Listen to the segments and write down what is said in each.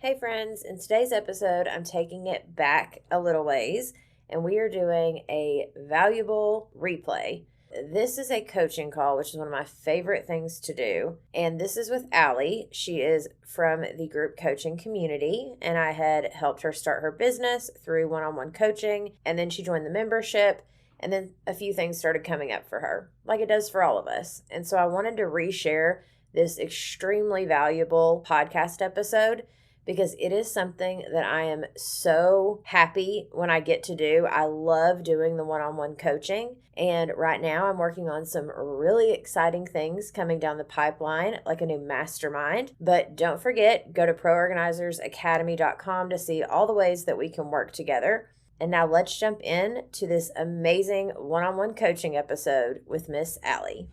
Hey friends, in today's episode, I'm taking it back a little ways and we are doing a valuable replay. This is a coaching call, which is one of my favorite things to do. And this is with Allie. She is from the group coaching community, and I had helped her start her business through one on one coaching. And then she joined the membership, and then a few things started coming up for her, like it does for all of us. And so I wanted to reshare this extremely valuable podcast episode because it is something that I am so happy when I get to do. I love doing the one on one coaching. And right now, I'm working on some really exciting things coming down the pipeline, like a new mastermind. But don't forget, go to proorganizers.academy.com to see all the ways that we can work together. And now let's jump in to this amazing one on one coaching episode with Miss Allie.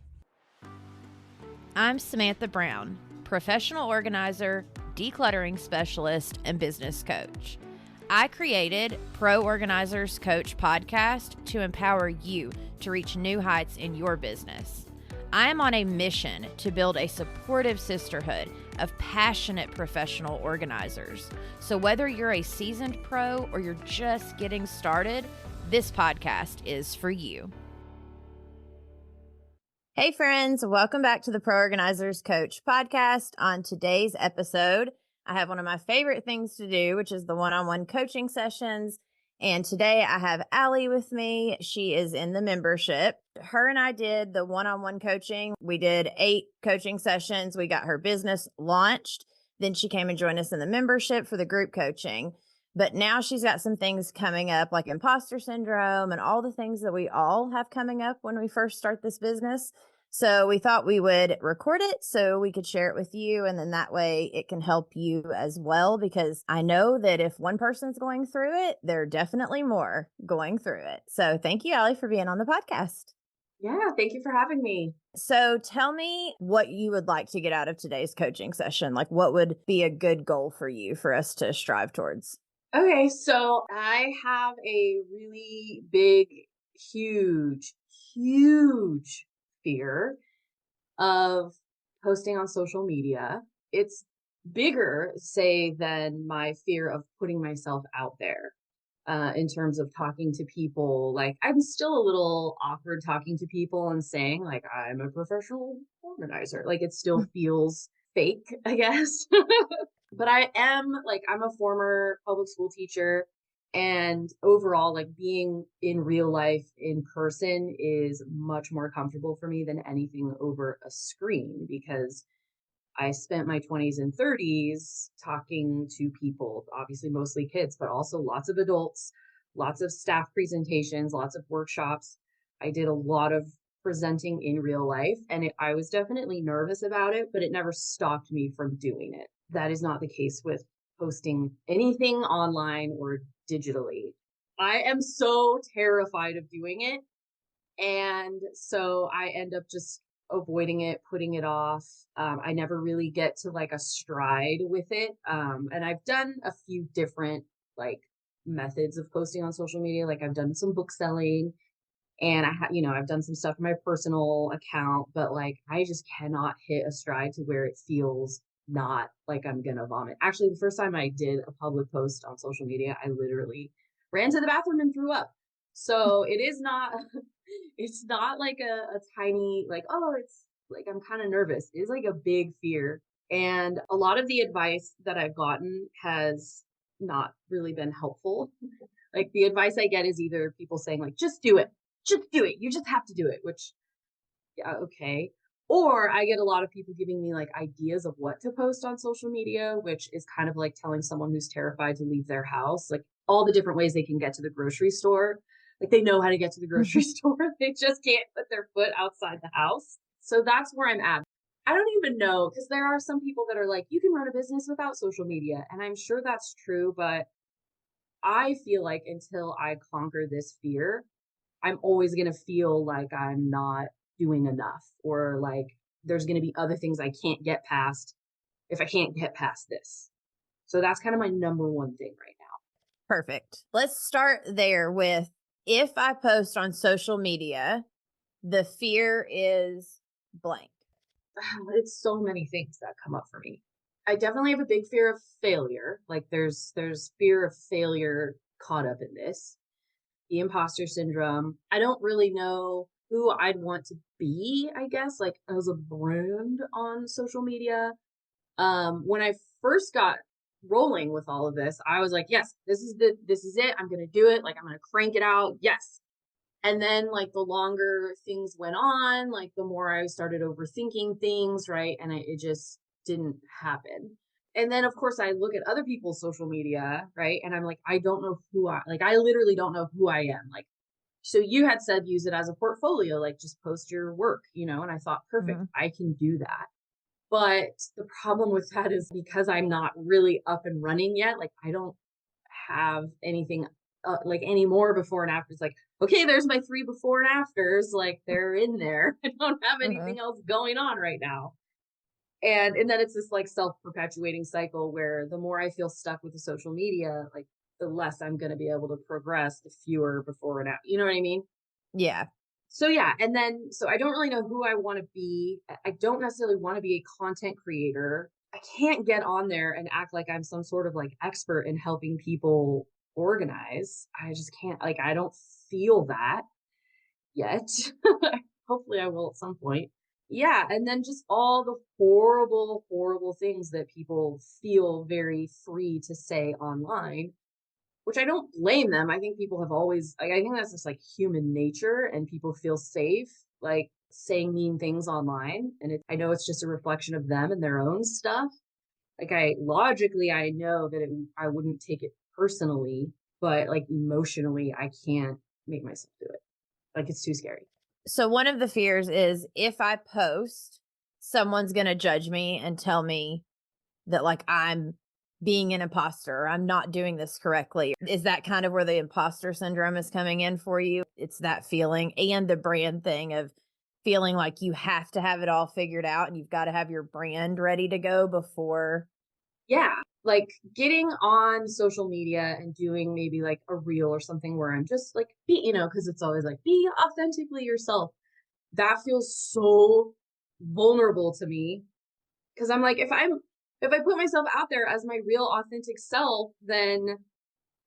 I'm Samantha Brown, professional organizer, decluttering specialist, and business coach. I created Pro Organizers Coach podcast to empower you to reach new heights in your business. I am on a mission to build a supportive sisterhood of passionate professional organizers. So whether you're a seasoned pro or you're just getting started, this podcast is for you. Hey friends, welcome back to the Pro Organizers Coach podcast. On today's episode, I have one of my favorite things to do, which is the one-on-one coaching sessions. And today I have Allie with me. She is in the membership. Her and I did the one-on-one coaching. We did 8 coaching sessions. We got her business launched. Then she came and joined us in the membership for the group coaching. But now she's got some things coming up like imposter syndrome and all the things that we all have coming up when we first start this business. So we thought we would record it so we could share it with you. And then that way it can help you as well, because I know that if one person's going through it, there are definitely more going through it. So thank you, Allie, for being on the podcast. Yeah, thank you for having me. So tell me what you would like to get out of today's coaching session. Like, what would be a good goal for you for us to strive towards? Okay, so I have a really big, huge fear of posting on social media. It's bigger, say, than my fear of putting myself out there. In terms of talking to people, like I'm still a little awkward talking to people and saying like I'm a professional organizer. Like it still feels fake, I guess. But I'm a former public school teacher, and overall, like being in real life in person is much more comfortable for me than anything over a screen, because I spent my 20s and 30s talking to people, obviously mostly kids, but also lots of adults, lots of staff presentations, lots of workshops. I did a lot of presenting in real life, and I was definitely nervous about it, but it never stopped me from doing it. That is not the case with posting anything online or digitally. I am so terrified of doing it. And so I end up just avoiding it, putting it off. I never really get to like a stride with it. And I've done a few different like methods of posting on social media. Like I've done some book selling, and I've done some stuff in my personal account, but like I just cannot hit a stride to where it feels not like I'm gonna vomit. Actually, the first time I did a public post on social media, I literally ran to the bathroom and threw up. So it is not it's not like a tiny like, oh, it's like I'm kind of nervous. It is like a big fear. And a lot of the advice that I've gotten has not really been helpful. Like the advice I get is either people saying like, just do it. Just do it. You just have to do it, which yeah, okay. Or I get a lot of people giving me like ideas of what to post on social media, which is kind of like telling someone who's terrified to leave their house, like all the different ways they can get to the grocery store. Like they know how to get to the grocery store. They just can't put their foot outside the house. So that's where I'm at. I don't even know, because there are some people that are like, you can run a business without social media. And I'm sure that's true, but I feel like until I conquer this fear, I'm always going to feel like I'm not doing enough, or like there's going to be other things I can't get past if I can't get past this. So that's kind of my number one thing right now. Perfect. Let's start there with, if I post on social media, the fear is blank. It's so many things that come up for me. I definitely have a big fear of failure. Like there's fear of failure caught up in this. The imposter syndrome. I don't really know who I'd want to be, I guess, like as a brand on social media. When I first got rolling with all of this, I was like, yes, this is it. I'm gonna do it. Like I'm gonna crank it out. Yes. And then like the longer things went on, like the more I started overthinking things, right? And it just didn't happen. And then of course I look at other people's social media, right? And I'm like, I don't know I literally don't know who I am. Like, so you had said use it as a portfolio, like just post your work, and I thought, perfect, Mhm. I can do that. But the problem with that is because I'm not really up and running yet, like I don't have anything like any more before and afters. Like, okay, there's my 3 before and afters. Like they're in there. I don't have Mhm. anything else going on right now. And then it's this like self-perpetuating cycle where the more I feel stuck with the social media, like the less I'm going to be able to progress, the fewer before and after. You know what I mean? Yeah. So yeah, and then so I don't really know who I want to be. I don't necessarily want to be a content creator. I can't get on there and act like I'm some sort of like expert in helping people organize. I just can't, like I don't feel that yet. Hopefully I will at some point. Yeah, and then just all the horrible, horrible things that people feel very free to say online, which I don't blame them. I think people have always, like, I think that's just like human nature and people feel safe, like saying mean things online. And I know it's just a reflection of them and their own stuff. Like logically, I know that I wouldn't take it personally, but like emotionally, I can't make myself do it. Like it's too scary. So one of the fears is if I post, someone's going to judge me and tell me that like I'm being an imposter, or I'm not doing this correctly. Is that kind of where the imposter syndrome is coming in for you? It's that feeling and the brand thing of feeling like you have to have it all figured out and you've got to have your brand ready to go before. Yeah. Like getting on social media and doing maybe like a reel or something where I'm just like, because it's always like, be authentically yourself. That feels so vulnerable to me because I'm like, if I put myself out there as my real authentic self, then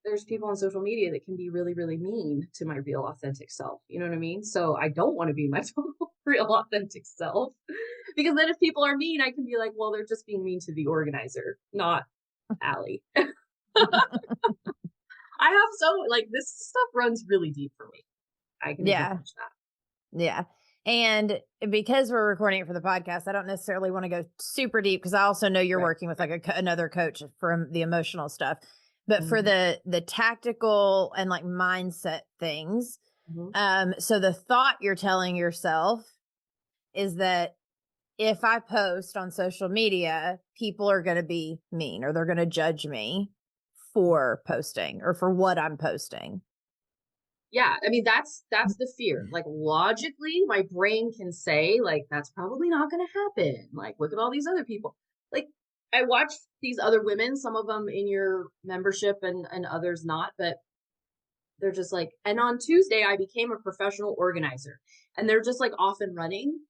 there's people on social media that can be really, really mean to my real authentic self. You know what I mean? So I don't want to be my total real authentic self because then if people are mean, I can be like, well, they're just being mean to the organizer, not Allie. I have so like this stuff runs really deep for me. I can Yeah. acknowledge that. Yeah. And because we're recording it for the podcast, I don't necessarily want to go super deep because I also know you're Right. working with like another coach for the emotional stuff. But for Mhm. the tactical and like mindset things, Mhm. so the thought you're telling yourself is that if I post on social media, people are going to be mean or they're going to judge me for posting or for what I'm posting. Yeah, I mean that's the fear. Like logically, my brain can say like that's probably not going to happen. Like look at all these other people. Like I watch these other women, some of them in your membership and others not, but they're just like, and on Tuesday I became a professional organizer, and they're just like off and running,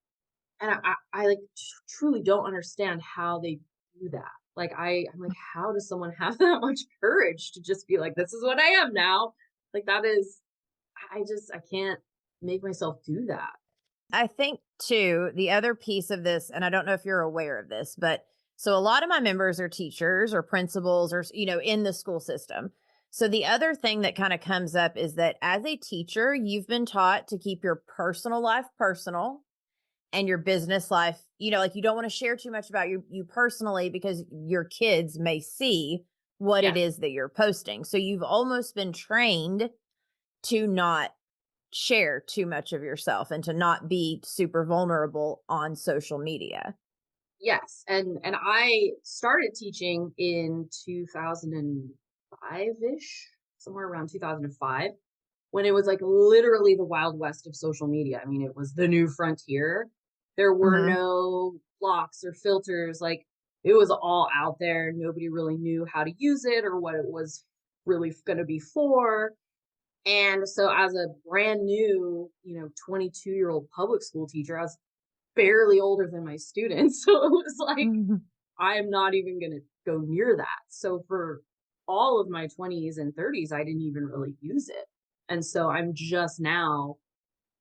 and I like truly don't understand how they do that. Like I'm like, how does someone have that much courage to just be like, this is what I am now? Like that is, I can't make myself do that. I think too, the other piece of this, and I don't know if you're aware of this, but so a lot of my members are teachers or principals or, in the school system. So the other thing that kind of comes up is that as a teacher, you've been taught to keep your personal life personal and your business life, like you don't want to share too much about you personally because your kids may see what it Yeah. is that you're posting. So you've almost been trained to not share too much of yourself and to not be super vulnerable on social media. Yes. And I started teaching in 2005-ish, somewhere around 2005, when it was like literally the wild west of social media. I mean, it was the new frontier. There were Mhm. no blocks or filters. Like it was all out there. Nobody really knew how to use it or what it was really going to be for. And so as a brand new, 22-year-old public school teacher, I was barely older than my students. So it was like, Mhm. I am not even going to go near that. So for all of my 20s and 30s, I didn't even really use it. And so I'm just now,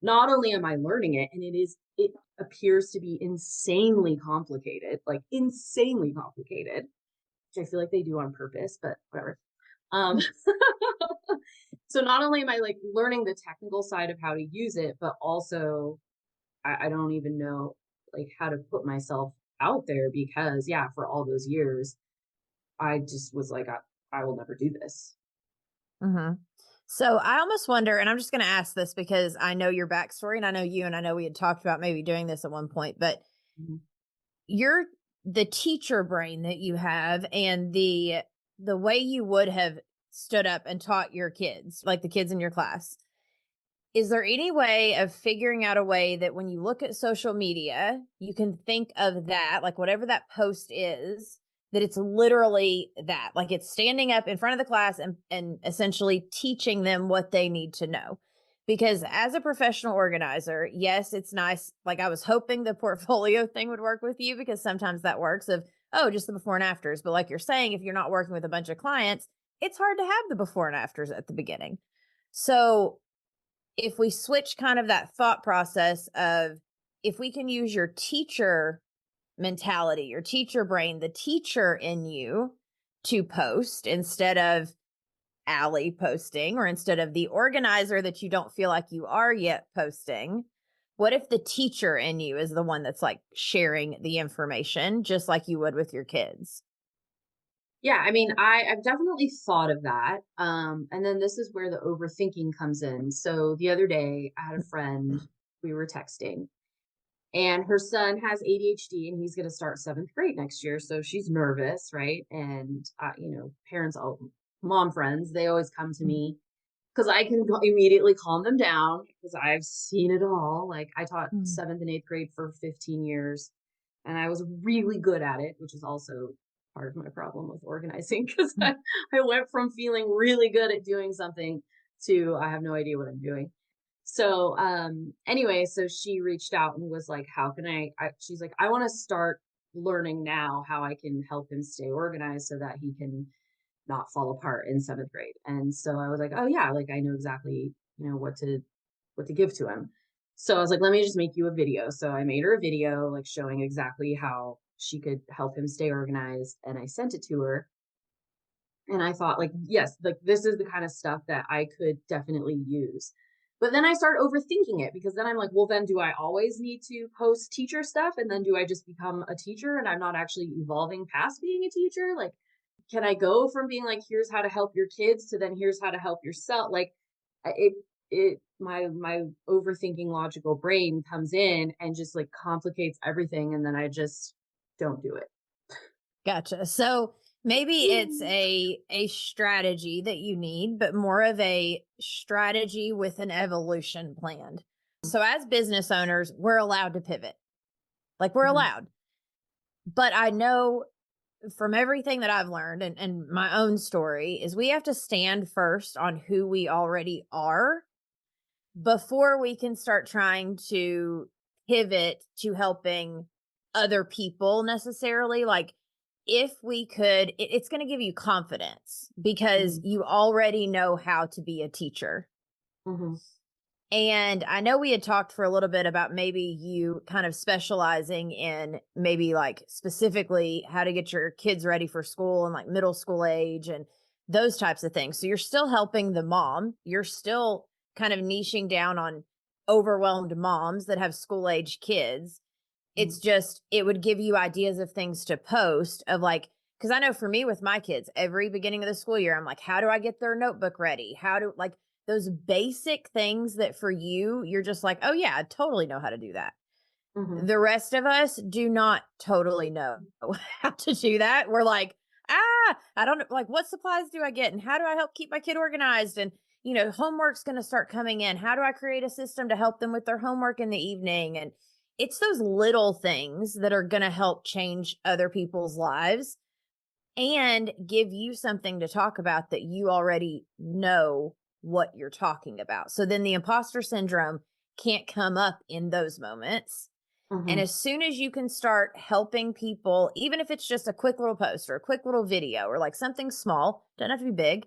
not only am I learning it, and it appears to be insanely complicated, like insanely complicated, which I feel like they do on purpose, but whatever. Um, so not only am I like learning the technical side of how to use it, but also I don't even know like how to put myself out there because yeah, for all those years, I just was like, I will never do this. Hmm. So I almost wonder, and I'm just going to ask this because I know your backstory and I know you, and I know we had talked about maybe doing this at one point, but Mhm. you're the teacher brain that you have and the way you would have stood up and taught your kids, like the kids in your class. Is there any way of figuring out a way that when you look at social media, you can think of that, like whatever that post is, that it's literally that, like it's standing up in front of the class and essentially teaching them what they need to know? Because as a professional organizer, yes, it's nice. Like I was hoping the portfolio thing would work with you because sometimes that works of, oh, just the before and afters. But like you're saying, if you're not working with a bunch of clients, it's hard to have the before and afters at the beginning. So if we switch kind of that thought process of if we can use your teacher mentality, your teacher brain, the teacher in you to post instead of Allie posting or instead of the organizer that you don't feel like you are yet posting, what if the teacher in you is the one that's like sharing the information just like you would with your kids? Yeah, I mean, I've definitely thought of that. And then this is where the overthinking comes in. So the other day, I had a friend, we were texting, and her son has ADHD and he's going to start seventh grade next year. So she's nervous, right? And, parents, all mom friends, they always come to me because I can immediately calm them down because I've seen it all. Like I taught Mhm. seventh and eighth grade for 15 years and I was really good at it, which is also part of my problem with organizing because I went from feeling really good at doing something to I have no idea what I'm doing. So anyway, so she reached out and was like, how can she's like, I want to start learning now how I can help him stay organized so that he can not fall apart in seventh grade. And so I was like, oh yeah, like I know exactly, what to give to him. So I was like, let me just make you a video. So I made her a video like showing exactly how she could help him stay organized. And I sent it to her. And I thought, like, yes, like this is the kind of stuff that I could definitely use. But then I start overthinking it because then I'm like, well, then do I always need to post teacher stuff? And then do I just become a teacher and I'm not actually evolving past being a teacher? Like, can I go from being like, here's how to help your kids to then here's how to help yourself? Like, my overthinking logical brain comes in and just like complicates everything. And then I just don't do it. Gotcha. So maybe it's a strategy that you need, but more of a strategy with an evolution planned. So as business owners, we're allowed to pivot. Like we're Mhm. allowed. But I know from everything that I've learned and my own story is we have to stand first on who we already are before we can start trying to pivot to helping other people necessarily. Like if we could, it's going to give you confidence because Mhm. you already know how to be a teacher. Mhm. And I know we had talked for a little bit about maybe you kind of specializing in maybe like specifically how to get your kids ready for school and like middle school age and those types of things. So you're still helping the mom. You're still kind of niching down on overwhelmed moms that have school age kids. It's Mhm. just, it would give you ideas of things to post of like, because I know for me with my kids, every beginning of the school year, I'm like, how do I get their notebook ready? How do like those basic things that for you, you're just like, oh yeah, I totally know how to do that. Mhm. The rest of us do not totally know how to do that. We're like, I don't know, like what supplies do I get and how do I help keep my kid organized? And, homework's going to start coming in. How do I create a system to help them with their homework in the evening? And it's those little things that are going to help change other people's lives and give you something to talk about that you already know what you're talking about. So then the imposter syndrome can't come up in those moments And Mhm. as soon as you can start helping people, even if it's just a quick little post or a quick little video or like something small, doesn't have to be big,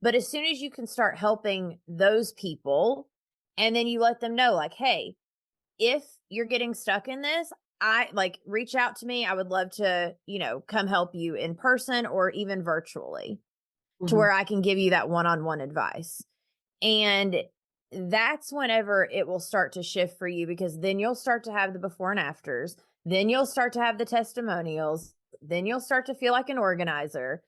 but as soon as you can start helping those people, and then you let them know, like, hey, if you're getting stuck in this, I like reach out to me. I would love to, come help you in person or even virtually to Mhm. where I can give you that one on one advice. And that's whenever it will start to shift for you because then you'll start to have the before and afters. Then you'll start to have the testimonials. Then you'll start to feel like an organizer.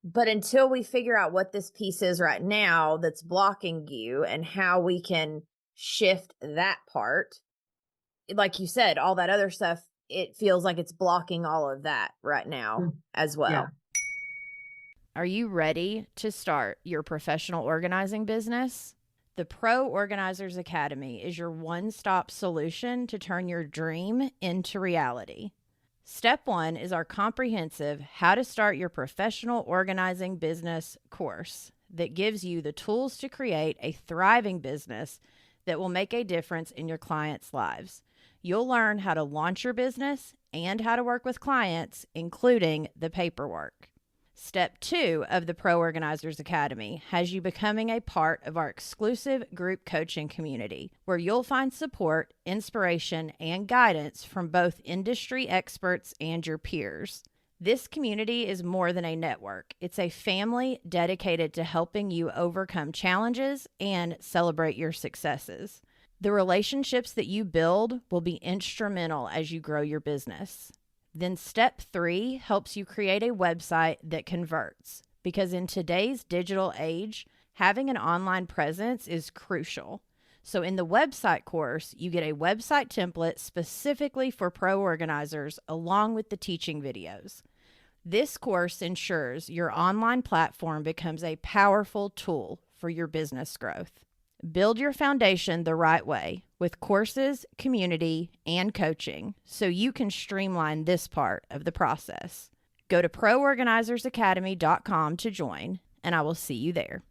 But until we figure out what this piece is right now that's blocking you and how we can shift that part, like you said, all that other stuff, it feels like it's blocking all of that right now Mm. as Yeah. well. Are you ready to start your professional organizing business? The Pro Organizers Academy is your one-stop solution to turn your dream into reality. Step 1 is our comprehensive How to Start Your Professional Organizing Business course that gives you the tools to create a thriving business that will make a difference in your clients' lives. You'll learn how to launch your business and how to work with clients, including the paperwork. Step 2 of the Pro Organizers Academy has you becoming a part of our exclusive group coaching community, where you'll find support, inspiration, and guidance from both industry experts and your peers. This community is more than a network. It's a family dedicated to helping you overcome challenges and celebrate your successes. The relationships that you build will be instrumental as you grow your business. Then step 3 helps you create a website that converts, because in today's digital age, having an online presence is crucial. So in the website course, you get a website template specifically for pro organizers along with the teaching videos. This course ensures your online platform becomes a powerful tool for your business growth. Build your foundation the right way with courses, community, and coaching so you can streamline this part of the process. Go to proorganizersacademy.com to join, and I will see you there.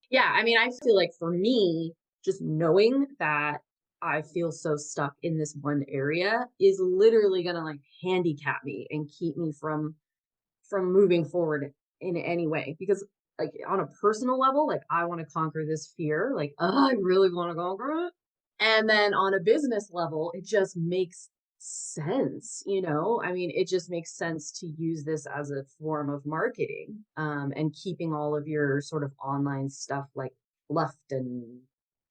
Yeah, I mean, I feel like for me, just knowing that I feel so stuck in this one area is literally gonna like handicap me and keep me from moving forward in any way. Because like on a personal level, like I want to conquer this fear, like I really want to conquer it. And then on a business level, it just makes sense, you know? I mean, it just makes sense to use this as a form of marketing, and keeping all of your sort of online stuff like left and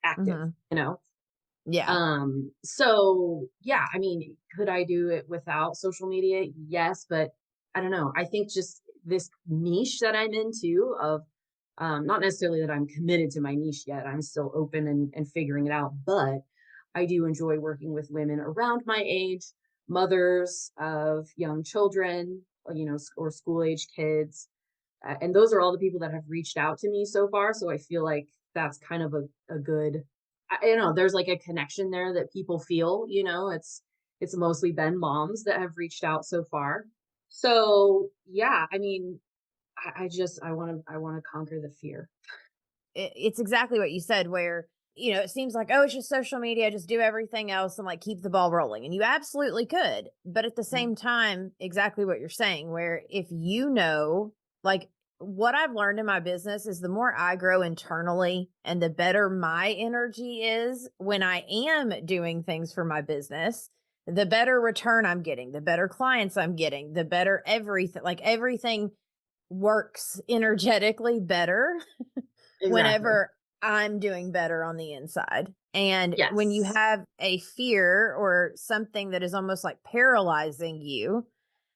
active, Mhm. you know? Yeah. So yeah, I mean, could I do it without social media? Yes, but I don't know. I think just this niche that I'm into of not necessarily that I'm committed to my niche yet. I'm still open and figuring it out, but I do enjoy working with women around my age, mothers of young children, or school age kids. And those are all the people that have reached out to me so far. So I feel like that's kind of a good, I don't know, there's like a connection there that people feel, it's mostly been moms that have reached out so far. So yeah, I mean, I want to conquer the fear. It's exactly what you said, where, it seems like, oh, it's just social media, just do everything else and like keep the ball rolling. And you absolutely could. But at the Mhm. same time, exactly what you're saying, where if like what I've learned in my business is the more I grow internally and the better my energy is when I am doing things for my business, the better return I'm getting, the better clients I'm getting, the better everything, like everything works energetically better Exactly. whenever I'm doing better on the inside. And when you Yes. have a fear or something that is almost like paralyzing you,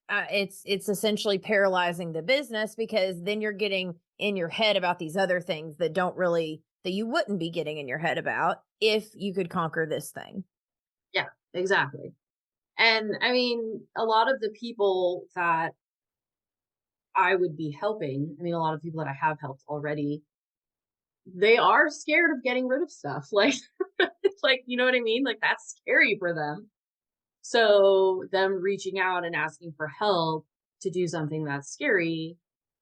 it's essentially paralyzing the business because then you're getting in your head about these other things that you wouldn't be getting in your head about if you could conquer this thing. Yeah, exactly. And I mean, a lot of the people that I would be helping, I mean, a lot of people that I have helped already, they are scared of getting rid of stuff. Like, like, you know what I mean? Like, that's scary for them. So, them reaching out and asking for help to do something that's scary,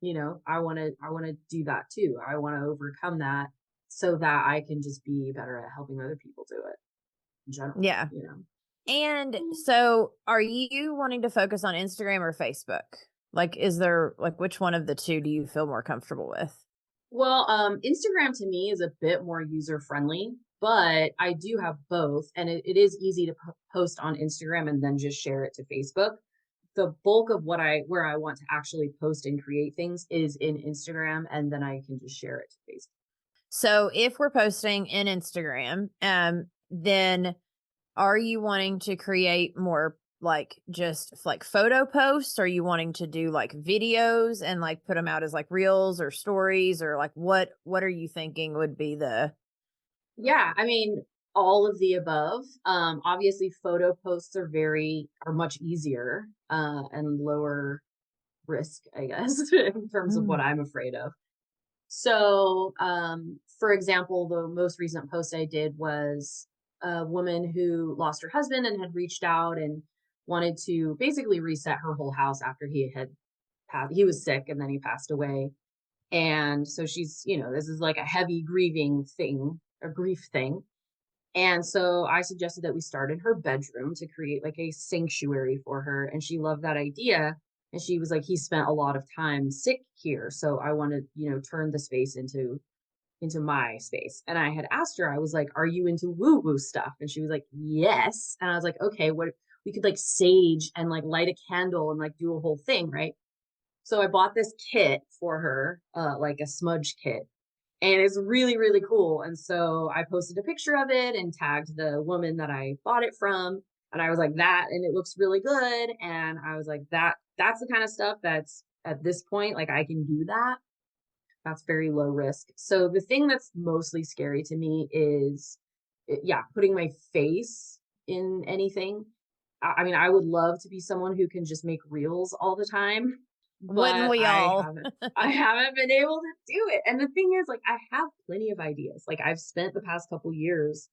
I want to do that too. I want to overcome that so that I can just be better at helping other people do it. in general. Yeah. You know. And so are you wanting to focus on Instagram or Facebook? Like, is there like which one of the two do you feel more comfortable with? Well, Instagram to me is a bit more user friendly, but I do have both, and it is easy to post on Instagram and then just share it to Facebook. The bulk of where I want to actually post and create things is in Instagram, and then I can just share it to Facebook. So if we're posting in Instagram, then are you wanting to create more like just like photo posts? Are you wanting to do like videos and like put them out as like reels or stories, or like what are you thinking would be the Yeah, I mean, all of the above. Obviously photo posts are much easier and lower risk, I guess, in terms of what I'm afraid of. So, for example, the most recent post I did was a woman who lost her husband and had reached out and wanted to basically reset her whole house after he had passed. He was sick and then he passed away. And so she's, this is like a heavy grieving thing, a grief thing. And so I suggested that we start in her bedroom to create like a sanctuary for her. And she loved that idea. And she was like, he spent a lot of time sick here. So I want to, turn the space into my space. And I had asked her, I was like, are you into woo woo stuff? And she was like, yes. And I was like, okay, what we could like sage and like light a candle and like do a whole thing, right? So I bought this kit for her, like a smudge kit, and it's really, really cool. And so I posted a picture of it and tagged the woman that I bought it from. And I was like, that, and it looks really good. And I was like, that's the kind of stuff that's at this point, like I can do that. That's very low risk. So the thing that's mostly scary to me is, putting my face in anything. I mean, I would love to be someone who can just make reels all the time, wouldn't but we all? I haven't been able to do it. And the thing is, like, I have plenty of ideas. Like, I've spent the past couple years,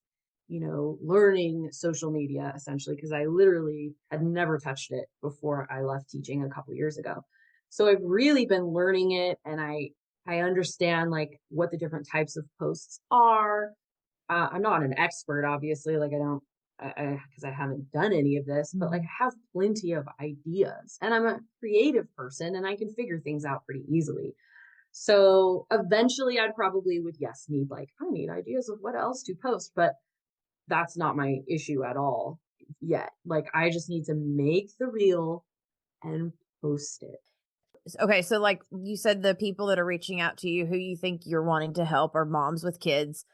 learning social media essentially, because I literally had never touched it before I left teaching a couple years ago. So I've really been learning it, and I understand like what the different types of posts are. I'm not an expert, obviously. Like, because I haven't done any of this, but like I have plenty of ideas, and I'm a creative person and I can figure things out pretty easily. So eventually I need ideas of what else to post, but that's not my issue at all yet. Like, I just need to make the reel and post it. Okay, so like you said, the people that are reaching out to you who you think you're wanting to help are moms with kids.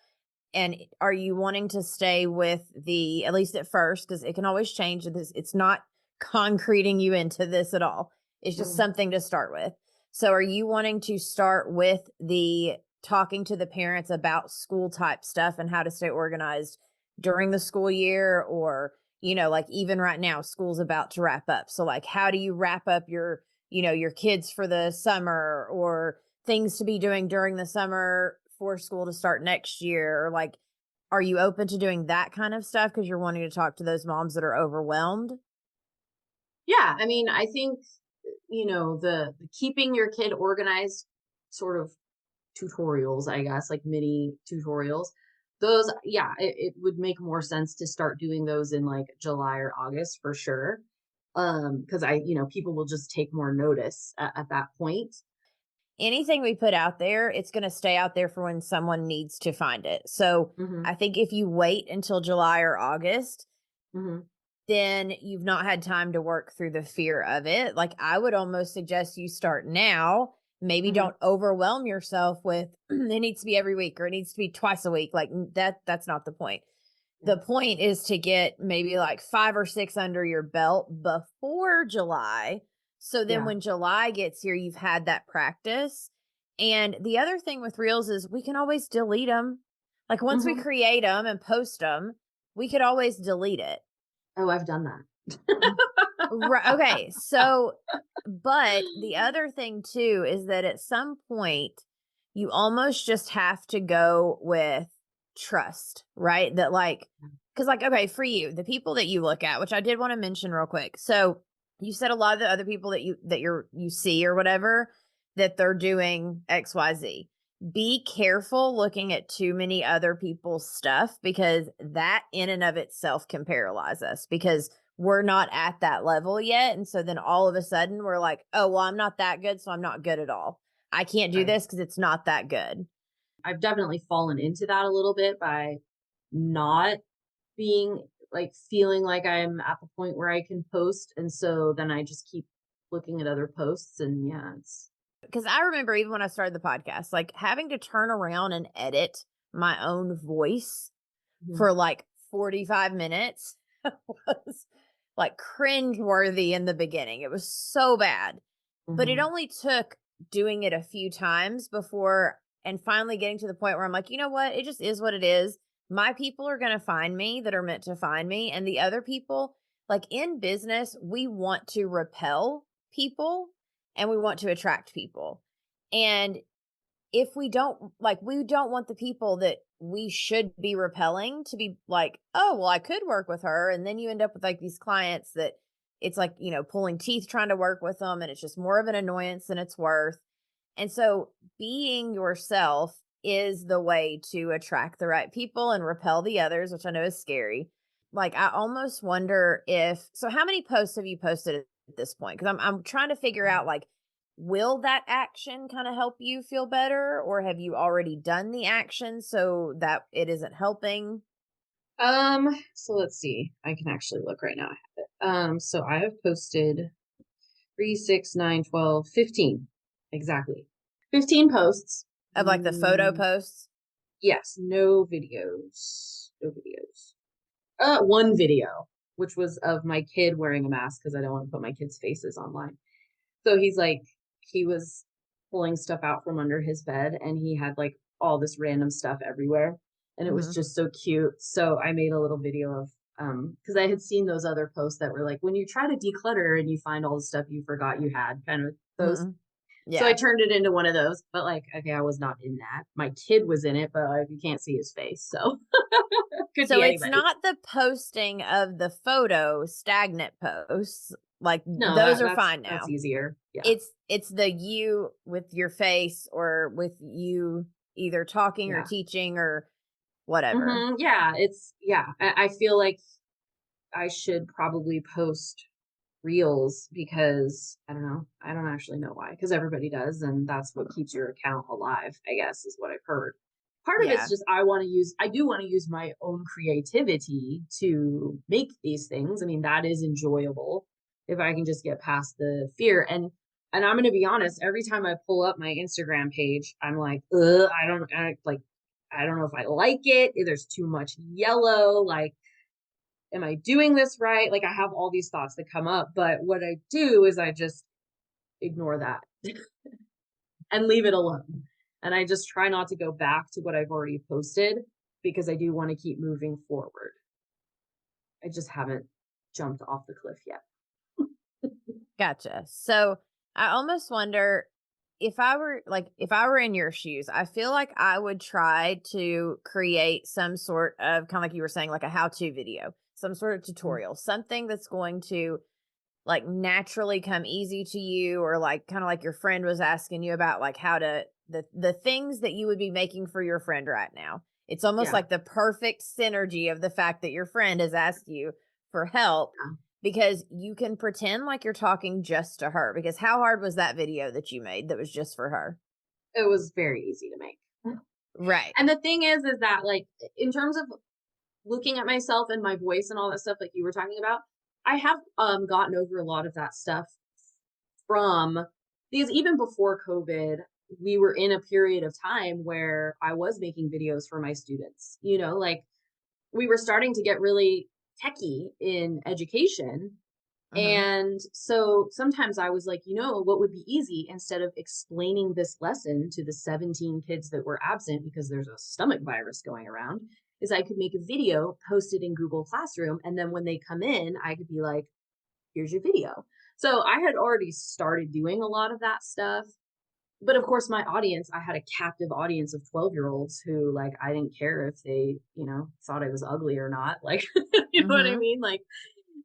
And are you wanting to stay with at least at first, because it can always change this, it's not concreting you into this at all. It's just something to start with. So are you wanting to start with the talking to the parents about school type stuff and how to stay organized during the school year? Or, like even right now, school's about to wrap up. So like, how do you wrap up your kids for the summer, or things to be doing during the summer for school to start next year? Or like, are you open to doing that kind of stuff because you're wanting to talk to those moms that are overwhelmed? Yeah, I mean, I think, the keeping your kid organized sort of tutorials, I guess, like mini tutorials, those, it would make more sense to start doing those in like July or August for sure. Because people will just take more notice at that point. Anything we put out there, it's going to stay out there for when someone needs to find it. So I think if you wait until July or August, then you've not had time to work through the fear of it. Like, I would almost suggest you start now. Maybe don't overwhelm yourself with it needs to be every week or it needs to be twice a week. Like that's not the point. The point is to get maybe like 5 or 6 under your belt before July. So then when July gets here, you've had that practice. And the other thing with reels is we can always delete them. Like, once we create them and post them, we could always delete it. Oh, I've done that. Right. Okay. So, but the other thing too is that at some point you almost just have to go with trust, right? That like, because like, okay, for you, the people that you look at, which I did want to mention real quick. So you said a lot of the other people that you see or whatever, that they're doing XYZ. be careful looking at too many other people's stuff, because that in and of itself can paralyze us, because we're not at that level yet. And so then all of a sudden we're like, oh, well, I'm not that good, so I'm not good at all. I can't do Right. this because it's not that good. I've definitely fallen into that a little bit by not being like feeling like I'm at the point where I can post. And so then I just keep looking at other posts, and yeah, it's Because I remember even when I started the podcast, like having to turn around and edit my own voice Mhm. for like 45 minutes was like cringe worthy in the beginning. It was so bad. But it Mhm. only took doing it a few times before and finally getting to the point where I'm like, you know what? It just is what it is. My people are going to find me that are meant to find me. And the other people, like in business, we want to repel people and we want to attract people. And if we don't, like, we don't want the people that we should be repelling to be like, oh, well, I could work with her. And then you end up with like these clients that it's like, pulling teeth trying to work with them. And it's just more of an annoyance than it's worth. And so being yourself is the way to attract the right people and repel the others, which I know is scary. Like, I almost wonder so how many posts have you posted at this point? Because I'm trying to figure out, like, will that action kind of help you feel better, or have you already done the action so that it isn't helping? So let's see. I can actually look right now. I have it. So I have posted 3, 6, 9, 12, 15. Exactly. 15 posts. Of like the photo Mm, posts? yes, no videos. No videos. One video, which was of my kid wearing a mask because I don't want to put my kids' faces online. So he was pulling stuff out from under his bed, and he had like all this random stuff everywhere. And it was Hmm. just so cute. So I made a little video of, because I had seen those other posts that were like, when you try to declutter and you find all the stuff you forgot you had, kind of those. Hmm. So I Yeah. turned it into one of those, but like, okay, I was not in that. My kid was in it, but you can't see his face. So could So be it's anybody. not the posting of the photo stagnant posts. Like No, those are that's fine that's now. easier. Yeah. It's the you with your face, or with you either talking or Yeah. teaching or whatever. Yeah. I feel like I should probably post reels because I don't know. I don't actually know why, because everybody does, and that's what keeps your account alive, I guess, is what I've heard. Part of it's Yeah. just I do want to use my own creativity to make these things. I mean, that is enjoyable if I can just get past the fear. And I'm going to be honest, every time I pull up my Instagram page, I'm like, I don't know if I like it. There's too much yellow. Like, am I doing this right? Like, I have all these thoughts that come up, but what I do is I just ignore that and leave it alone. And I just try not to go back to what I've already posted because I do want to keep moving forward. I just haven't jumped off the cliff yet. Gotcha. So I almost wonder, if I were in your shoes, I feel like I would try to create some sort of, kind of like you were saying, like a how-to video, some sort of tutorial, something that's going to like naturally come easy to you, or like kind of like your friend was asking you about, like how to the things that you would be making for your friend right now. It's almost Yeah. like the perfect synergy of the fact that your friend has asked you for help, Yeah. because you can pretend like you're talking just to her. Because how hard was that video that you made that was just for her? It was very easy to make. Right. And the thing is that like, in terms of looking at myself and my voice and all that stuff, like you were talking about, I have gotten over a lot of that stuff from, because even before COVID, we were in a period of time where I was making videos for my students. Like, we were starting to get really techie in education. Hmm. And so sometimes I was like, what would be easy, instead of explaining this lesson to the 17 kids that were absent because there's a stomach virus going around, is I could make a video, post it in Google Classroom. And then when they come in, I could be like, here's your video. So I had already started doing a lot of that stuff. But of course, my audience, I had a captive audience of 12-year-olds who, like, I didn't care if they, thought I was ugly or not. Like, you know what I Hmm. mean? Like,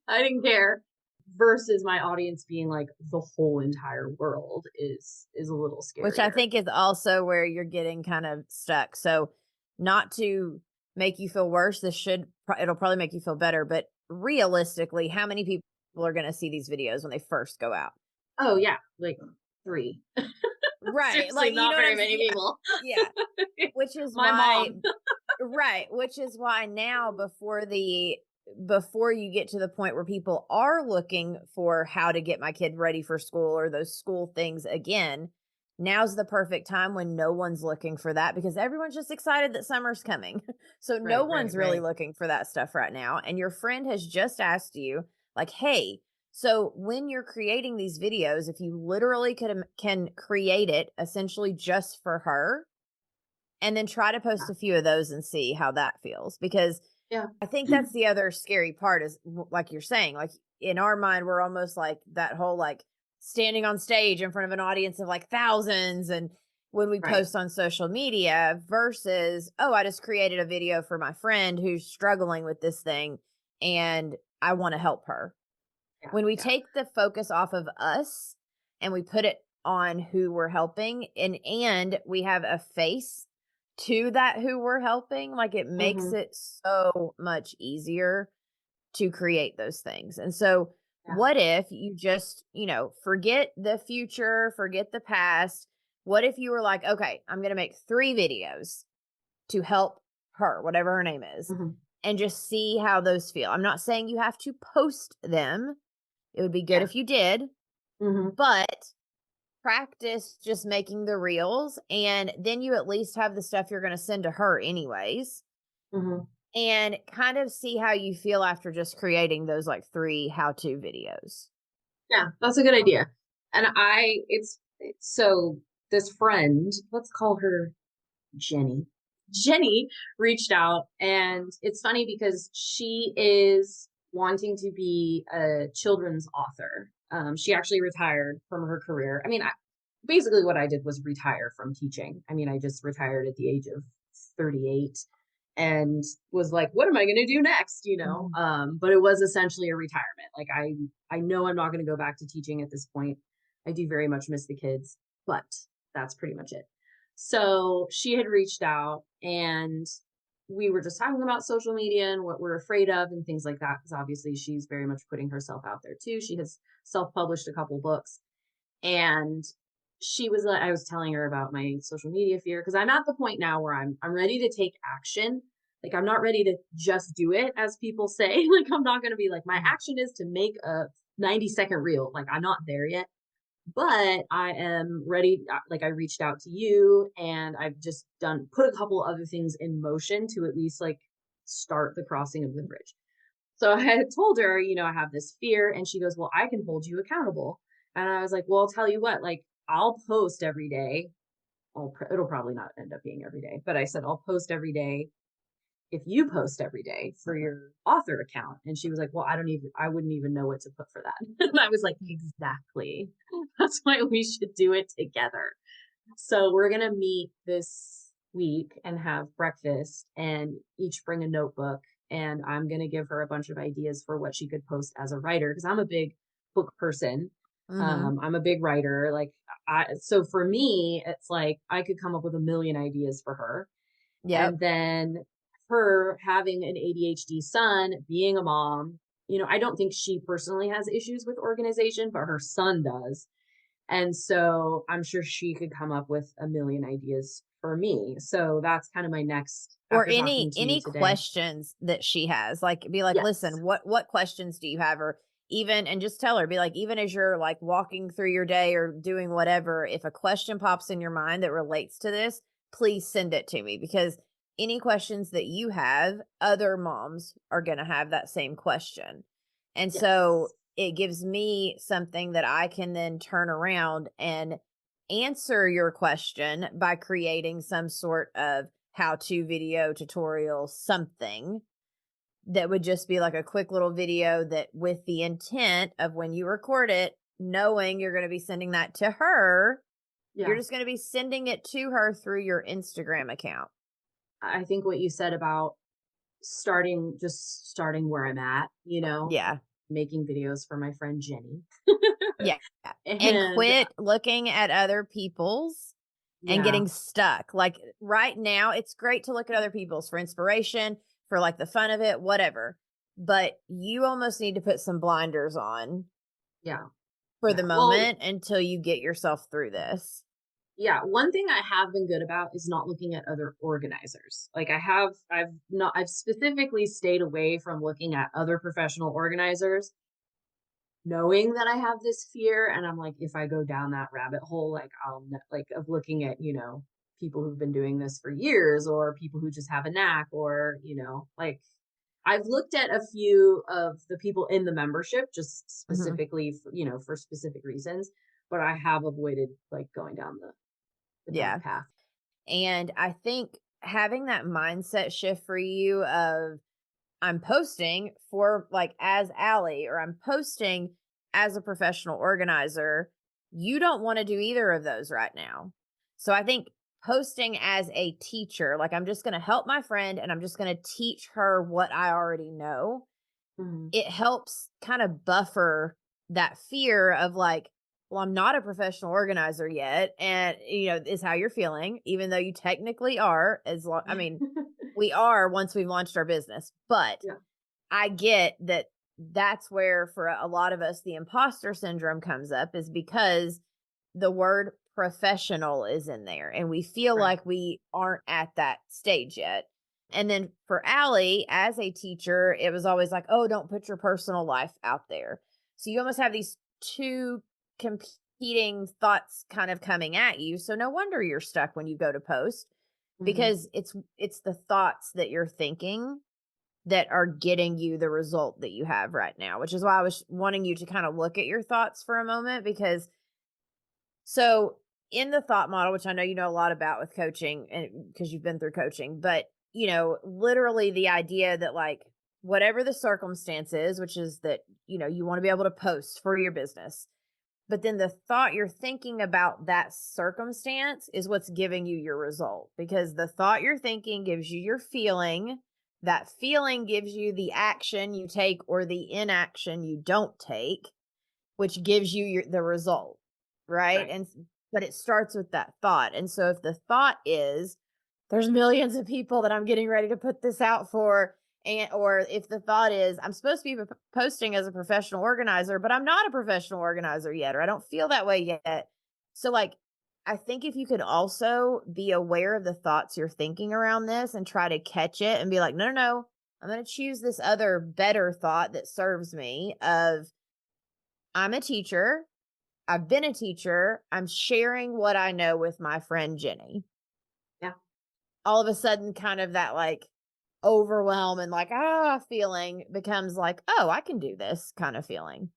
I didn't care. versus my audience being like the whole entire world is a little scarier. Which I think is also where you're getting kind of stuck. So not to make you feel worse, it'll probably make you feel better, but realistically, how many people are going to see these videos when they first go out? Oh yeah, like 3. Right. Seriously, Like, not very many people. Yeah. Which is my why, mom. right. Which is why now before you get to the point where people are looking for how to get my kid ready for school or those school things again, now's the perfect time when no one's looking for that because everyone's just excited that summer's coming. So no one's really looking for that stuff right now. And your friend has just asked you, like, hey, so when you're creating these videos, if you literally can create it essentially just for her, and then try to post a few of those and see how that feels. Because Yeah. I think that's the other scary part is like you're saying, like in our mind, we're almost like that whole like standing on stage in front of an audience of like thousands. And when we post on social media versus, oh, I just created a video for my friend who's struggling with this thing and I want to help her. When we take the focus off of us and we put it on who we're helping and we have a face to that who we're helping, like it makes it so much easier to create those things. And so what if you just, forget the future, forget the past? What if you were like, okay, I'm going to make 3 videos to help her, whatever her name is, and just see how those feel. I'm not saying you have to post them. It would be good if you did, but practice just making the reels, and then you at least have the stuff you're going to send to her anyways, and kind of see how you feel after just creating those like 3 how-to videos. Yeah, that's a good idea. And so this friend, let's call her Jenny. Jenny reached out, and it's funny because she is wanting to be a children's author. She actually retired from her career. I mean, basically what I did was retire from teaching. I mean, I just retired at the age of 38 and was like, what am I going to do next? But it was essentially a retirement. Like I know I'm not going to go back to teaching at this point. I do very much miss the kids, but that's pretty much it. So she had reached out and we were just talking about social media and what we're afraid of and things like that. Because obviously she's very much putting herself out there too. She has self-published a couple books. And she was like, I was telling her about my social media fear because I'm at the point now where I'm ready to take action. Like I'm not ready to just do it, as people say. Like I'm not going to be like, my action is to make a 90-second reel. Like I'm not there yet. But I am ready. Like I reached out to you and I've just put a couple other things in motion to at least like start the crossing of the bridge. So I had told her, I have this fear, and she goes, well, I can hold you accountable. And I was like, well, I'll tell you what, like I'll post every day. Well, it'll probably not end up being every day, but I said, I'll post every day if you post every day for your author account. And she was like, well, I wouldn't even know what to put for that. And I was like, exactly. That's why we should do it together. So we're going to meet this week and have breakfast and each bring a notebook. And I'm going to give her a bunch of ideas for what she could post as a writer. Cause I'm a big book person. I'm a big writer. So for me, it's like, I could come up with a million ideas for her. Yeah. And then her having an ADHD son, being a mom, I don't think she personally has issues with organization, but her son does. And so I'm sure she could come up with a million ideas for me. So that's kind of my next, or any questions that she has, like be like, listen, what questions do you have? Or even, and just tell her, be like, even as you're like walking through your day or doing whatever, if a question pops in your mind that relates to this, please send it to me, because any questions that you have, other moms are going to have that same question. And so it gives me something that I can then turn around and answer your question by creating some sort of how-to video, tutorial, something that would just be like a quick little video that, with the intent of when you record it, knowing you're going to be sending that to her, you're just going to be sending it to her through your Instagram account. I think what you said about starting where I'm at, Yeah. making videos for my friend Jenny. Yeah. And And quit looking at other people's and yeah, getting stuck. Like right now, it's great to look at other people's for inspiration, for like the fun of it, whatever. But you almost need to put some blinders on yeah, for yeah. the Well, moment until you get yourself through this. yeah, one thing I have been good about is not looking at other organizers. Like I've specifically stayed away from looking at other professional organizers, knowing that I have this fear. And I'm like, if I go down that rabbit hole, like like of looking at, people who've been doing this for years or people who just have a knack or, like I've looked at a few of the people in the membership just Mhm. specifically for, for specific reasons, but I have avoided like going down the dark Yeah. path. And I think having that mindset shift for you of I'm posting for like as Allie or I'm posting as a professional organizer, you don't want to do either of those right now. So I think posting as a teacher, like I'm just going to help my friend and I'm just going to teach her what I already know, Mhm. it helps kind of buffer that fear of like, well, I'm not a professional organizer yet. And, is how you're feeling, even though you technically are, I mean, we are once we've launched our business. But Yeah. I get that that's where, for a lot of us, the imposter syndrome comes up, is because the word professional is in there and we feel Right. like we aren't at that stage yet. And then for Allie, as a teacher, it was always like, oh, don't put your personal life out there. So you almost have these two competing thoughts kind of coming at you. So no wonder you're stuck when you go to post, Mhm. because it's the thoughts that you're thinking that are getting you the result that you have right now, which is why I was wanting you to kind of look at your thoughts for a moment. Because so in the thought model, which I know you know a lot about with coaching and because you've been through coaching, but literally the idea that like whatever the circumstance is, which is that, you want to be able to post for your business, but then the thought you're thinking about that circumstance is what's giving you your result, because the thought you're thinking gives you your feeling. That feeling gives you the action you take or the inaction you don't take, which gives you the result. Right. Right. But it starts with that thought. And so if the thought is, there's millions of people that I'm getting ready to put this out for, and or if the thought is I'm supposed to be posting as a professional organizer, but I'm not a professional organizer yet, or I don't feel that way yet. So like I think if you could also be aware of the thoughts you're thinking around this and try to catch it and be like, no, no, no, I'm going to choose this other better thought that serves me of I'm a teacher. I've been a teacher. I'm sharing what I know with my friend Jenny. Yeah. All of a sudden, kind of that like overwhelm and like, feeling becomes like, oh, I can do this kind of feeling,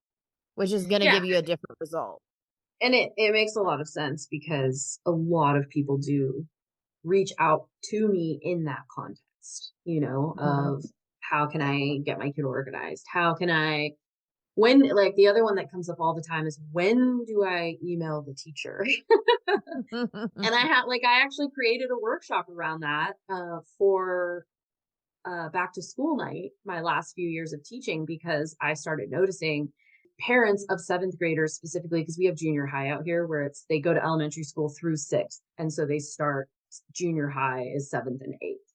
which is going to Yeah. give you a different result. And it makes a lot of sense because a lot of people do reach out to me in that context, Mhm. of how can I get my kid organized? How can I, when, like the other one that comes up all the time is when do I email the teacher? And I actually created a workshop around that for back to school night, my last few years of teaching, because I started noticing parents of seventh graders specifically, because we have junior high out here where they go to elementary school through sixth. And so they start junior high is seventh and eighth.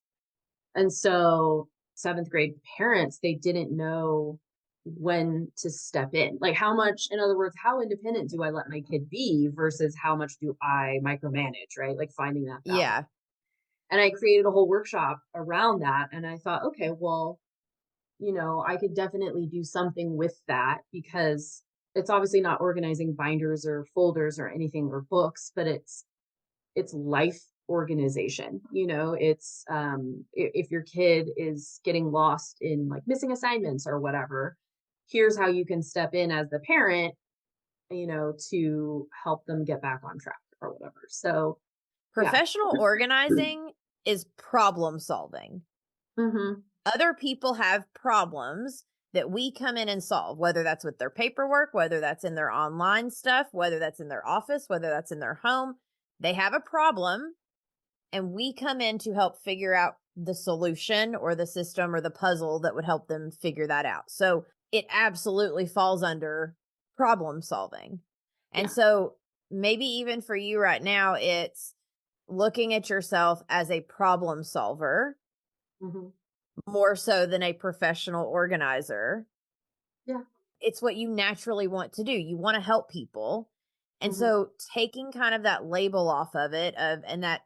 And so seventh grade parents, they didn't know when to step in. Like how much, in other words, how independent do I let my kid be versus how much do I micromanage, right? Like finding that balance. Yeah. And I created a whole workshop around that. And I thought, okay, well, I could definitely do something with that because it's obviously not organizing binders or folders or anything or books, but it's life organization. It's if your kid is getting lost in like missing assignments or whatever, here's how you can step in as the parent, to help them get back on track or whatever. So yeah. Professional organizing is problem solving. Hmm. Other people have problems that we come in and solve, whether that's with their paperwork, whether that's in their online stuff, whether that's in their office, whether that's in their home. They have a problem and we come in to help figure out the solution or the system or the puzzle that would help them figure that out. So it absolutely falls under problem solving. And Yeah. so maybe even for you right now, it's looking at yourself as a problem solver Hmm. more so than a professional organizer. Yeah. It's what you naturally want to do. You want to help people. And Hmm. so taking kind of that label off of it and that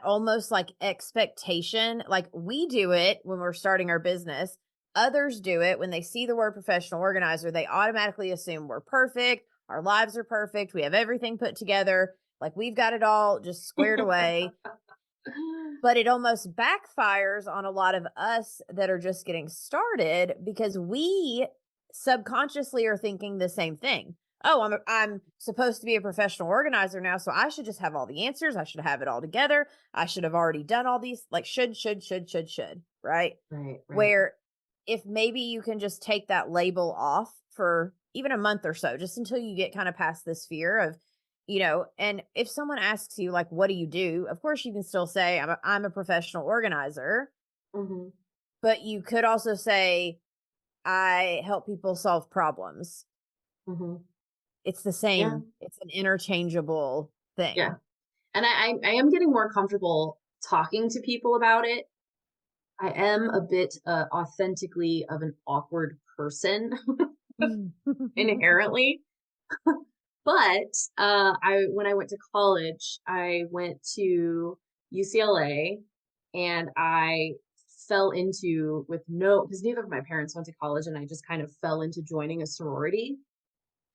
almost like expectation, like we do it when we're starting our business. Others do it when they see the word professional organizer, they automatically assume we're perfect, our lives are perfect, we have everything put together, like we've got it all just squared away. But it almost backfires on a lot of us that are just getting started because we subconsciously are thinking the same thing. Oh, I'm supposed to be a professional organizer now, so I should just have all the answers. I should have it all together. I should have already done all these like should, right? Right. Right. Where if maybe you can just take that label off for even a month or so, just until you get kind of past this fear of, and if someone asks you like, what do you do? Of course you can still say I'm a professional organizer, Hmm. but you could also say I help people solve problems. Hmm. It's the Yeah. same. It's an interchangeable Yeah. thing. And I am getting more comfortable talking to people about it. I am a bit authentically of an awkward person inherently. But I when I went to college, I went to UCLA, and I fell into with no because neither of my parents went to college, and I just kind of fell into joining a sorority.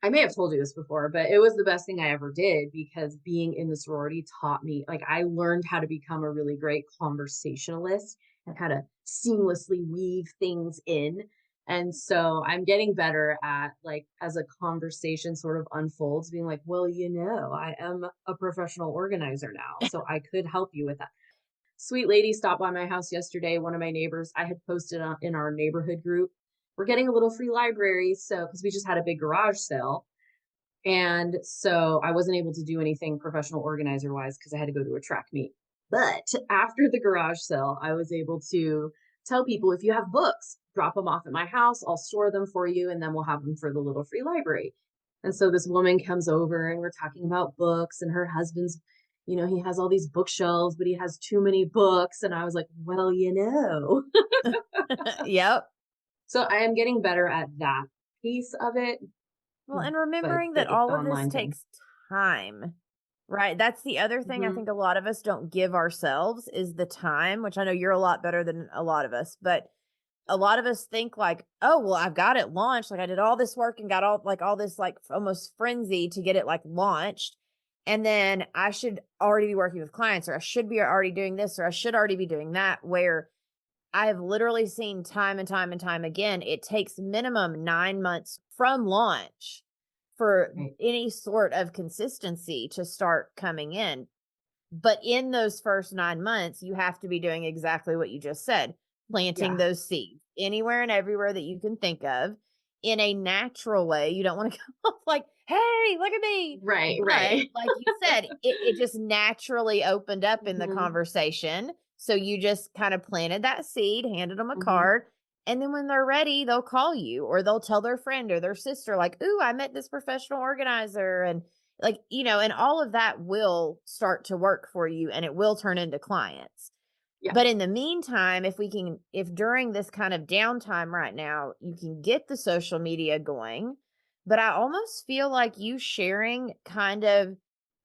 I may have told you this before, but it was the best thing I ever did because being in the sorority taught me, like, I learned how to become a really great conversationalist and how to seamlessly weave things in. And so I'm getting better at, like, as a conversation sort of unfolds, being like, well, I am a professional organizer now, so I could help you with that. Sweet lady stopped by my house yesterday. One of my neighbors, I had posted in our neighborhood group, we're getting a little free library. So, because we just had a big garage sale. And so I wasn't able to do anything professional organizer wise because I had to go to a track meet. But after the garage sale, I was able to tell people if you have books, drop them off at my house. I'll store them for you and then we'll have them for the little free library. And so this woman comes over and we're talking about books, and her husband's, he has all these bookshelves, but he has too many books. And I was like, well. Yep. So I am getting better at that piece of it. Well, and But remembering that the all of this online thing. takes time, right? That's the other thing I Mhm. think a lot of us don't give ourselves is the time, which I know you're a lot better than a lot of us, but a lot of us think like, oh, well, I've got it launched. Like I did all this work and got all this like almost frenzy to get it like launched. And then I should already be working with clients, or I should be already doing this, or I should already be doing that. Where I have literally seen time and time and time again, it takes minimum 9 months from launch for Right. any sort of consistency to start coming in. But in those first 9 months, you have to be doing exactly what you just said, planting Yeah. those seeds anywhere and everywhere that you can think of in a natural way. You don't want to come off like, hey, look at me. Right, But right. like you said, it just naturally opened up in the Mhm, conversation. So you just kind of planted that seed, handed them a mhm. card. And then when they're ready, they'll call you or they'll tell their friend or their sister, like, ooh, I met this professional organizer. And like, and all of that will start to work for you and it will turn into clients. Yeah. But in the meantime, if during this kind of downtime right now, you can get the social media going, but I almost feel like you sharing kind of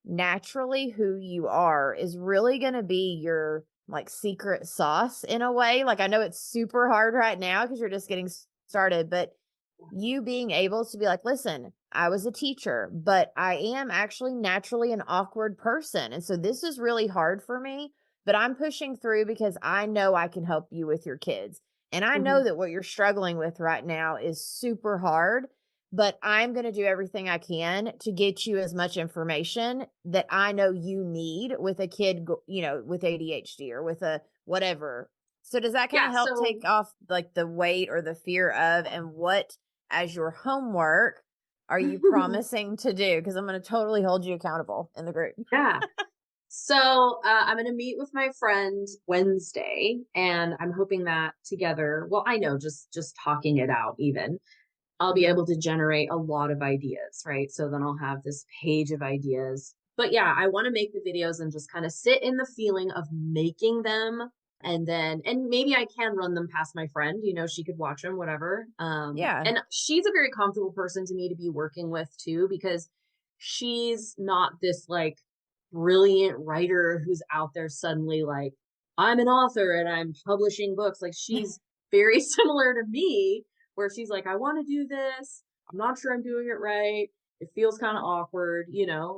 naturally who you are is really going to be your like secret sauce in a way. Like I know it's super hard right now because you're just getting started, but you being able to be like, listen, I was a teacher, but I am actually naturally an awkward person. And so this is really hard for me, but I'm pushing through because I know I can help you with your kids. And I know Mhm. that what you're struggling with right now is super hard, but I'm going to do everything I can to get you as much information that I know you need with a kid, with ADHD or with a whatever. So does that kind Yeah, of help so take off like the weight or the fear of, and what as your homework are you promising to do? Because I'm going to totally hold you accountable in the group. yeah. So, I'm gonna meet with my friend Wednesday, and I'm hoping that together, well, I know just talking it out even, I'll be able to generate a lot of ideas, right? So then I'll have this page of ideas. But yeah, I want to make the videos and just kind of sit in the feeling of making them. And maybe I can run them past my friend, she could watch them, whatever. Yeah. And she's a very comfortable person to me to be working with too, because she's not this like brilliant writer who's out there suddenly like, I'm an author and I'm publishing books. Like she's very similar to me, where she's like, I want to do this. I'm not sure I'm doing it right. It feels kind of awkward,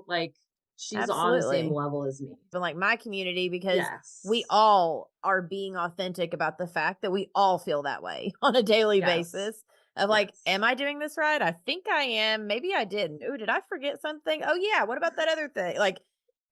like she's on the same Absolutely. level as me. But like my community, because Yes. we all are being authentic about the fact that we all feel that way on a daily Yes. basis of like, Yes. am I doing this right? I think I am. Maybe I didn't. Ooh, did I forget something? Oh yeah. What about that other thing? Like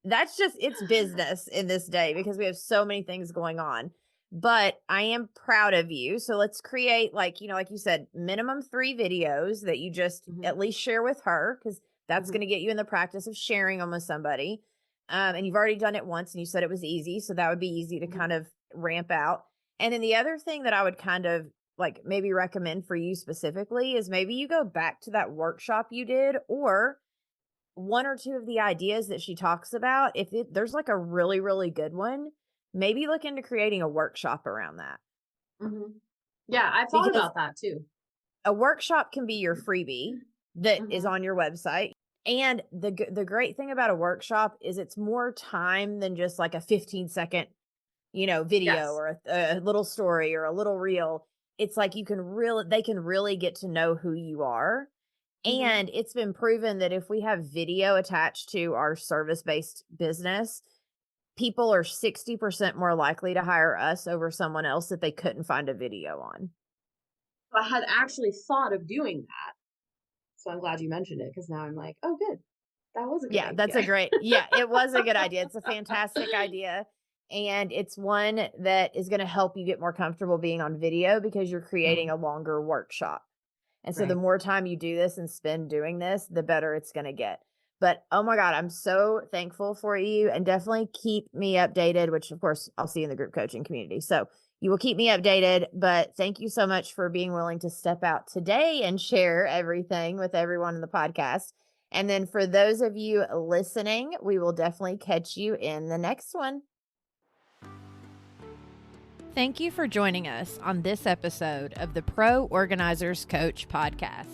that's just, it's business in this day because we have so many things going on. But I am proud of you. So let's create like you said, minimum 3 videos that you just at least share with her, because that's going to get you in the practice of sharing them with somebody. And you've already done it once and you said it was easy. So that would be easy to kind of ramp out. And then the other thing that I would kind of like maybe recommend for you specifically is maybe you go back to that workshop you did, or 1 or 2 of the ideas that she talks about. If there's like a really, really good one, maybe look into creating a workshop around that. Yeah, I thought about that too. A workshop can be your freebie that is on your website. And the great thing about a workshop is it's more time than just like a 15-second, video or a little story or a little reel. It's like they can really get to know who you are. And it's been proven that if we have video attached to our service-based business, people are 60% more likely to hire us over someone else that they couldn't find a video on. I had actually thought of doing that. So I'm glad you mentioned it, because now I'm like, oh, good. That was a good idea. That's it was a good idea. It's a fantastic idea. And it's one that is going to help you get more comfortable being on video because you're creating a longer workshop. And so the more time you do this and spend doing this, the better it's going to get. But oh my God, I'm so thankful for you, and definitely keep me updated, which of course I'll see you in the group coaching community. So you will keep me updated, but thank you so much for being willing to step out today and share everything with everyone in the podcast. And then for those of you listening, we will definitely catch you in the next one. Thank you for joining us on this episode of the Pro Organizers Coach podcast.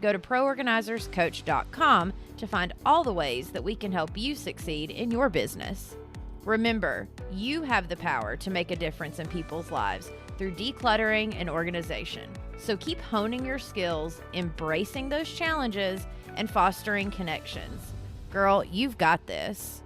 Go to proorganizerscoach.com to find all the ways that we can help you succeed in your business. Remember, you have the power to make a difference in people's lives through decluttering and organization. So keep honing your skills, embracing those challenges, and fostering connections. Girl, you've got this.